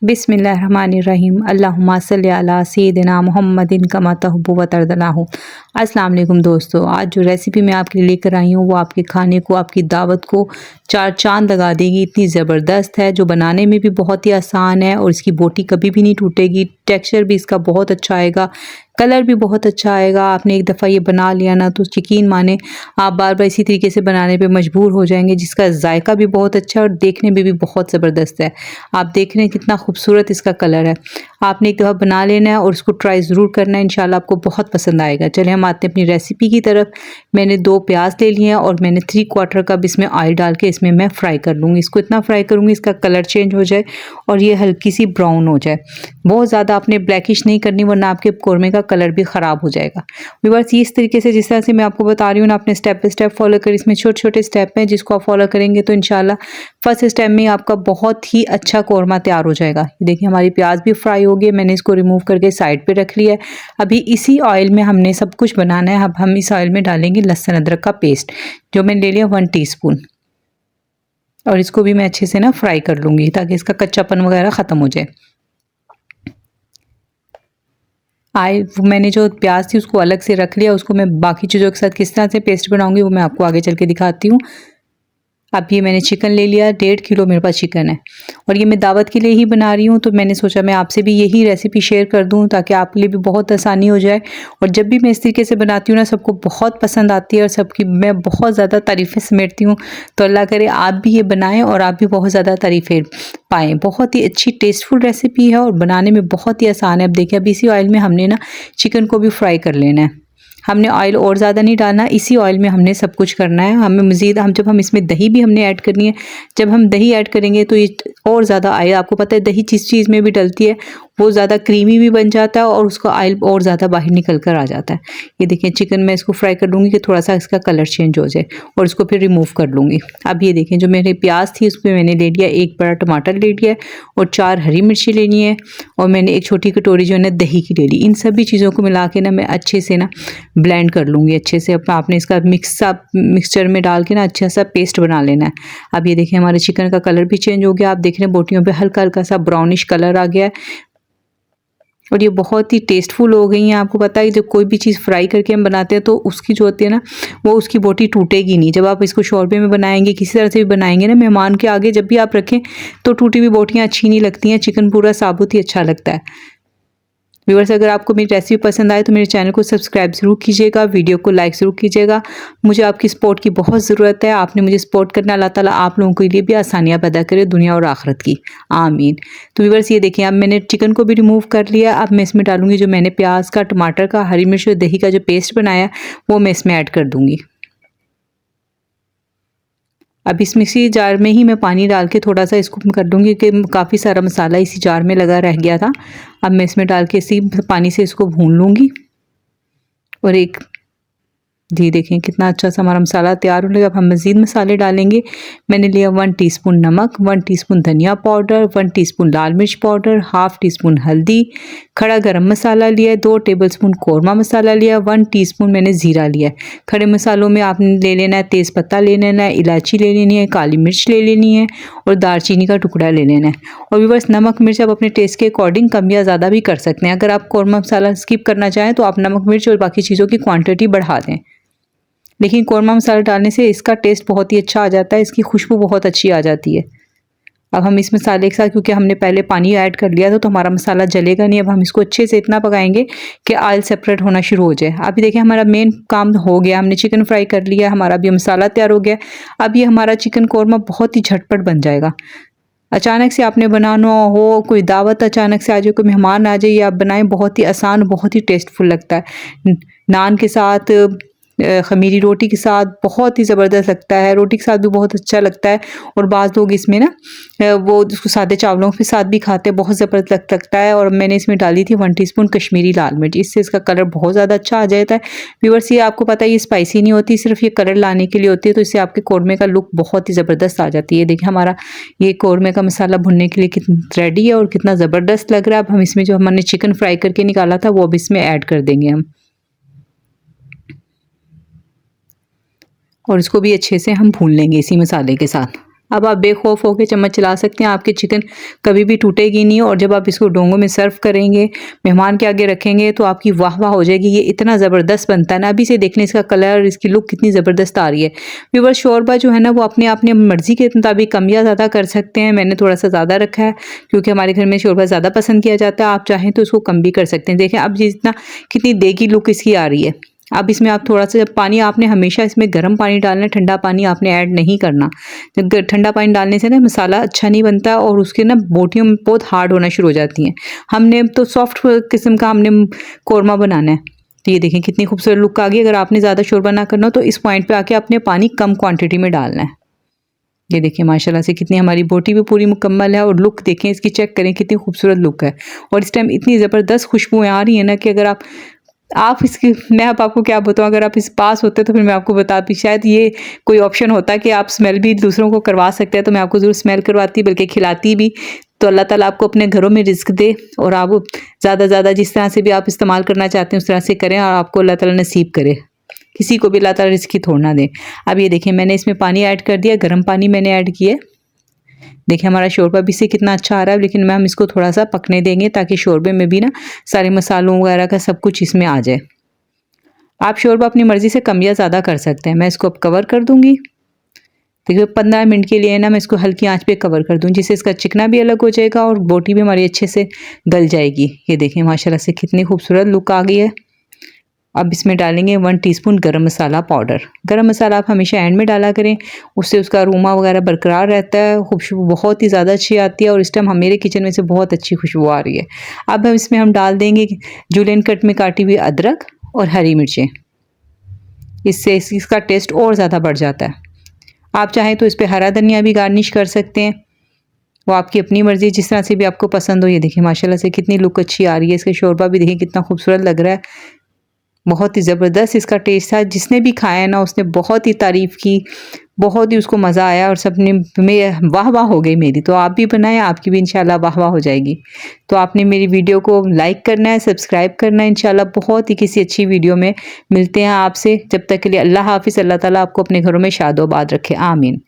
बिस्मिल्लाहिर्रहमानिर्रहीम अल्लाहुम्मा सल्ली अला सय्यिदिना मुहम्मदिन कमा तुहिब्बु व तर्दलाहु। अस्सलाम वालेकुम दोस्तों, आज जो रेसिपी मैं आपके लिए लेकर आई हूँ वो आपके खाने को, आपकी दावत को चार चांद लगा देगी। इतनी ज़बरदस्त है, जो बनाने में भी बहुत ही आसान है और इसकी बोटी कभी भी नहीं टूटेगी। टेक्सचर भी इसका बहुत अच्छा आएगा, कलर भी बहुत अच्छा आएगा। आपने एक दफ़ा ये बना लिया ना तो यकीन माने आप बार बार इसी तरीके से बनाने पे मजबूर हो जाएंगे। जिसका जायका भी बहुत अच्छा है और देखने में भी बहुत ज़बरदस्त है। आप देख रहे हैं कितना खूबसूरत इसका कलर है। आपने एक दफ़ा बना लेना है और इसको ट्राई ज़रूर करना है, इंशाल्लाह आपको बहुत पसंद आएगा। चलिए हम आते हैं अपनी रेसिपी की तरफ। मैंने 2 प्याज ले लिए हैं और मैंने 3/4 कप इसमें ऑयल डाल के इसमें मैं फ्राई कर लूँगी। इसको इतना फ्राई करूँगी इसका कलर चेंज हो जाए और ये हल्की सी ब्राउन हो जाए। बहुत ज़्यादा आपने ब्लैकिश नहीं करनी वरना आपके कौरमे का कलर भी ख़राब हो जाएगा। व्यूअर्स, इस तरीके से जिस तरह से मैं आपको बता रही हूँ ना, आपने स्टेप बाय स्टेप फॉलो कर। इसमें छोटे छोटे स्टेप हैं जिसको आप फॉलो करेंगे तो इंशाल्लाह फर्स्ट स्टेप में आपका बहुत ही अच्छा कौरमा तैयार हो जाएगा। देखिए हमारी प्याज भी फ्राई हो गई, मैंने इसको रिमूव करके साइड पे रख लिया है। अभी इसी ऑयल में हमने सब कुछ बनाना है। अब हम इस ऑयल में डालेंगे लहसुन अदरक का पेस्ट, जो मैंने ले लिया 1 टीस्पून, और इसको भी मैं अच्छे से ना फ्राई कर लूँगी ताकि इसका कच्चापन वगैरह ख़त्म हो जाए। मैंने जो प्याज थी उसको अलग से रख लिया। उसको मैं बाकी चीज़ों के साथ किस तरह से पेस्ट बनाऊंगी वो मैं आपको आगे चल के दिखाती हूँ। अब ये मैंने चिकन ले लिया, 1.5 किलो मेरे पास चिकन है और ये मैं दावत के लिए ही बना रही हूँ। तो मैंने सोचा मैं आपसे भी यही रेसिपी शेयर कर दूँ ताकि आपके लिए भी बहुत आसानी हो जाए। और जब भी मैं इस तरीके से बनाती हूँ ना, सबको बहुत पसंद आती है और सबकी मैं बहुत ज़्यादा तारीफ़ें समेटती हूँ। तो अल्लाह करे आप भी ये बनाएं और आप भी बहुत ज़्यादा तारीफ़ें पाएँ। बहुत ही अच्छी टेस्टफुल रेसिपी है और बनाने में बहुत ही आसान है। अब देखिए, अब इसी ऑयल में हमने ना चिकन को भी फ्राई कर लेना है। हमने ऑयल और ज़्यादा नहीं डालना, इसी ऑयल में हमने सब कुछ करना है। हमें मज़ीद जब हम इसमें दही भी हमने ऐड करनी है। जब हम दही ऐड करेंगे तो ये और ज़्यादा आए। आपको पता है दही जिस चीज़ में भी डलती है वो ज़्यादा क्रीमी भी बन जाता है और उसका ऑयल और ज़्यादा बाहर निकल कर आ जाता है। ये देखिए चिकन मैं इसको फ्राई कर लूँगी कि थोड़ा सा इसका कलर चेंज हो जाए और इसको फिर रिमूव कर लूँगी। अब ये देखें, जो मेरे प्याज थी उसमें मैंने ले लिया 1 बड़ा टमाटर ले लिया और 4 हरी मिर्ची लेनी है और मैंने 1 छोटी कटोरी जो है ना दही की ले ली। इन सभी चीज़ों को मिला के ना मैं अच्छे से ना ब्लेंड कर लूँगी अच्छे से। अब आपने इसका मिक्सचर में डाल के ना अच्छा सा पेस्ट बना लेना है। अब ये देखिए हमारे चिकन का कलर भी चेंज हो गया। आप देख रहे हैं बोटियों पे हल्का हल्का सा ब्राउनिश कलर आ गया है और ये बहुत ही टेस्टफुल हो गई हैं। आपको पता है जब कोई भी चीज़ फ्राई करके हम बनाते हैं तो उसकी जो होती है ना वो उसकी बोटी टूटेगी नहीं। जब आप इसको शोरबे में बनाएंगे, किसी तरह से भी बनाएंगे ना, मेहमान के आगे जब भी आप रखें तो टूटी हुई बोटियाँ अच्छी नहीं लगती हैं। चिकन पूरा साबुत ही अच्छा लगता है। व्यूअर्स, अगर आपको मेरी रेसिपी पसंद आए तो मेरे चैनल को सब्सक्राइब ज़रूर कीजिएगा, वीडियो को लाइक ज़रूर कीजिएगा। मुझे आपकी सपोर्ट की बहुत ज़रूरत है। आपने मुझे सपोर्ट करना, अल्लाह ताला आप लोगों के लिए भी आसानियाँ पैदा करे दुनिया और आखिरत की, आमीन। तो व्यूअर्स ये देखिए, अब मैंने चिकन को भी रिमूव कर लिया। अब मैं इसमें डालूंगी जो मैंने प्याज का, टमाटर का, हरी मिर्च और दही का जो पेस्ट बनाया वो मैं इसमें ऐड कर दूँगी। अब इस मिक्सी जार में ही मैं पानी डाल के थोड़ा सा इसको कर दूँगी कि काफ़ी सारा मसाला इसी जार में लगा रह गया था। अब मैं इसमें डाल के इसी पानी से इसको भून लूँगी और एक जी देखें कितना अच्छा सा हमारा मसाला तैयार होने लगा। अब हम मज़ीद मसाले डालेंगे। मैंने लिया 1 टीस्पून नमक, 1 टीस्पून धनिया पाउडर, 1 टीस्पून लाल मिर्च पाउडर, हाफ़ टीस्पून हल्दी, खड़ा गरम मसाला लिया है, 2 टेबलस्पून कौरमा मसाला लिया, 1 टीस्पून मैंने ज़ीरा लिया है। खड़े मसालों में आपने ले लेना है तेज़पत्ता ले लेना है, इलायची ले लेनी है, काली मिर्च ले लेनी है और दालचीनी का टुकड़ा ले लेना है। और भी बस नमक मिर्च आप अपने टेस्ट के अकॉर्डिंग कम या ज़्यादा भी कर सकते हैं। अगर आप कौरमा मसाला स्किप करना चाहें तो आप नमक मिर्च और बाकी चीज़ों की क्वान्टिटी बढ़ा दें, लेकिन कौरमा मसाला डालने से इसका टेस्ट बहुत ही अच्छा आ जाता है, इसकी खुशबू बहुत अच्छी आ जाती है। अब हम इस मसाले के साथ, क्योंकि हमने पहले पानी ऐड कर लिया था तो हमारा मसाला जलेगा नहीं। अब हम इसको अच्छे से इतना पकाएंगे कि ऑयल सेपरेट होना शुरू हो जाए। अभी देखिए हमारा मेन काम हो गया, हमने चिकन फ्राई कर लिया, हमारा भी मसाला तैयार हो गया। अब ये हमारा चिकन कौरमा बहुत ही झटपट बन जाएगा। अचानक से आपने बनाना हो, कोई दावत अचानक से आ जाए, कोई मेहमान आ जाए, आप बनाएं, बहुत ही आसान, बहुत ही टेस्टफुल लगता है। नान के साथ, खमीरी रोटी के साथ बहुत ही ज़बरदस्त लगता है, रोटी के साथ भी बहुत अच्छा लगता है। और बाज़ लोग इसमें ना वो उसको सादे चावलों के साथ भी खाते हैं, बहुत ज़बरदस्त लगता है। और मैंने इसमें डाली थी 1 टीस्पून कश्मीरी लाल मिर्च, इससे इसका कलर बहुत ज़्यादा अच्छा आ जाता है। व्यूअर्स, ये आपको पता है ये स्पाइसी नहीं होती, सिर्फ ये कलर लाने के लिए होती है, तो इससे आपके कौरमे का लुक बहुत ही ज़बरदस्त आ जाती है। देखिए हमारा ये कौरमे का मसाला भुनने के लिए कितना रेडी है और कितना ज़बरदस्त लग रहा है। अब हम इसमें जो हमने चिकन फ्राई करके निकाला था वो अब इसमें ऐड कर देंगे हम, और इसको भी अच्छे से हम भून लेंगे इसी मसाले के साथ। अब आप बेखौफ होकर चम्मच चला सकते हैं, आपकी चिकन कभी भी टूटेगी नहीं। और जब आप इसको डोंगों में सर्व करेंगे, मेहमान के आगे रखेंगे तो आपकी वाह वाह हो जाएगी। ये इतना ज़बरदस्त बनता है ना, अभी से देखने इसका कलर, इसकी लुक कितनी ज़बरदस्त आ रही है। व्यूअर्स, शोरबा जो है ना वो अपनी मर्ज़ी के मुताबिक कम या ज़्यादा कर सकते हैं। मैंने थोड़ा सा ज़्यादा रखा है क्योंकि हमारे घर में शोरबा ज़्यादा पसंद किया जाता है। आप चाहें तो इसको कम भी कर सकते हैं। देखें अब जितना कितनी देगी लुक इसकी आ रही है। अब इसमें आप थोड़ा सा पानी, आपने हमेशा इसमें गर्म पानी डालना है, ठंडा पानी आपने ऐड नहीं करना। ठंडा पानी डालने से ना मसाला अच्छा नहीं बनता और उसके ना बोटियों में बहुत हार्ड होना शुरू हो जाती हैं। हमने तो सॉफ्ट किस्म का हमने कौरमा बनाना है। तो ये देखें कितनी खूबसूरत लुक आ गई। अगर आपने ज़्यादा शोरबा ना करना हो तो इस पॉइंट पे आके आपने पानी कम क्वांटिटी में डालना है। ये देखिए माशाल्लाह से कितनी हमारी बोटी भी पूरी मुकम्मल है। और लुक देखें इसकी, चेक करें कितनी खूबसूरत लुक है। और इस टाइम इतनी ज़बरदस्त खुशबुएं आ रही है ना कि अगर आप इसकी, मैं अब आपको क्या बताऊँ, अगर आप इस पास होते तो फिर मैं आपको बताती। शायद ये कोई ऑप्शन होता कि आप स्मेल भी दूसरों को करवा सकते हैं तो मैं आपको ज़रूर स्मेल करवाती, बल्कि खिलाती भी। तो अल्लाह ताला आपको अपने घरों में रिज़्क दे और आप ज़्यादा ज़्यादा जिस तरह से भी आप इस्तेमाल करना चाहते हैं उस तरह से करें और आपको अल्लाह ताला नसीब करे। किसी को भी अल्लाह ताला रिज़्क की थोड़ा ना दे। अब ये देखिए मैंने इसमें पानी ऐड कर दिया, गर्म पानी मैंने ऐड किया। देखिए हमारा शोरबा भी से कितना अच्छा आ रहा है, लेकिन हम इसको थोड़ा सा पकने देंगे ताकि शोरबे में भी ना सारे मसालों वगैरह का सब कुछ इसमें आ जाए। आप शोरबा अपनी मर्ज़ी से कम या ज़्यादा कर सकते हैं। मैं इसको अब कवर कर दूँगी। देखिए 15 मिनट के लिए ना मैं इसको हल्की आंच पे कवर कर दूँ, जिससे इसका चिकना भी अलग हो जाएगा और बोटी भी हमारी अच्छे से गल जाएगी। ये देखिए माशाल्लाह से कितनी खूबसूरत लुक आ गई है। अब इसमें डालेंगे 1 टीस्पून गरम मसाला पाउडर। गरम मसाला आप हमेशा एंड में डाला करें, उससे उसका अरोमा वगैरह बरकरार रहता है, खुशबू बहुत ही ज़्यादा अच्छी आती है। और इस टाइम मेरे किचन में से बहुत अच्छी खुशबू आ रही है। अब इसमें हम डाल देंगे जूलियन कट में काटी हुई अदरक और हरी मिर्चें। इससे इसका टेस्ट और ज़्यादा बढ़ जाता है। आप चाहें तो इस पर हरा धनिया भी गार्निश कर सकते हैं, वो आपकी अपनी मर्ज़ी, जिस तरह से भी आपको पसंद हो। ये देखिए माशाल्लाह से कितनी लुक अच्छी आ रही है। इसका शोरबा भी देखिए कितना खूबसूरत लग रहा है। बहुत ही ज़बरदस्त इसका टेस्ट था। जिसने भी खाया ना उसने बहुत ही तारीफ़ की, बहुत ही उसको मज़ा आया और सबने में वाह वाह हो गई मेरी। तो आप भी बनाएं, आपकी भी इंशाल्लाह वाह वाह हो जाएगी। तो आपने मेरी वीडियो को लाइक करना है, सब्सक्राइब करना है। इंशाल्लाह बहुत ही किसी अच्छी वीडियो में मिलते हैं आपसे। जब तक के लिए अल्लाह हाफ़िज़। अल्लाह ताला आपको अपने घरों में शादोबाद रखे, आमीन।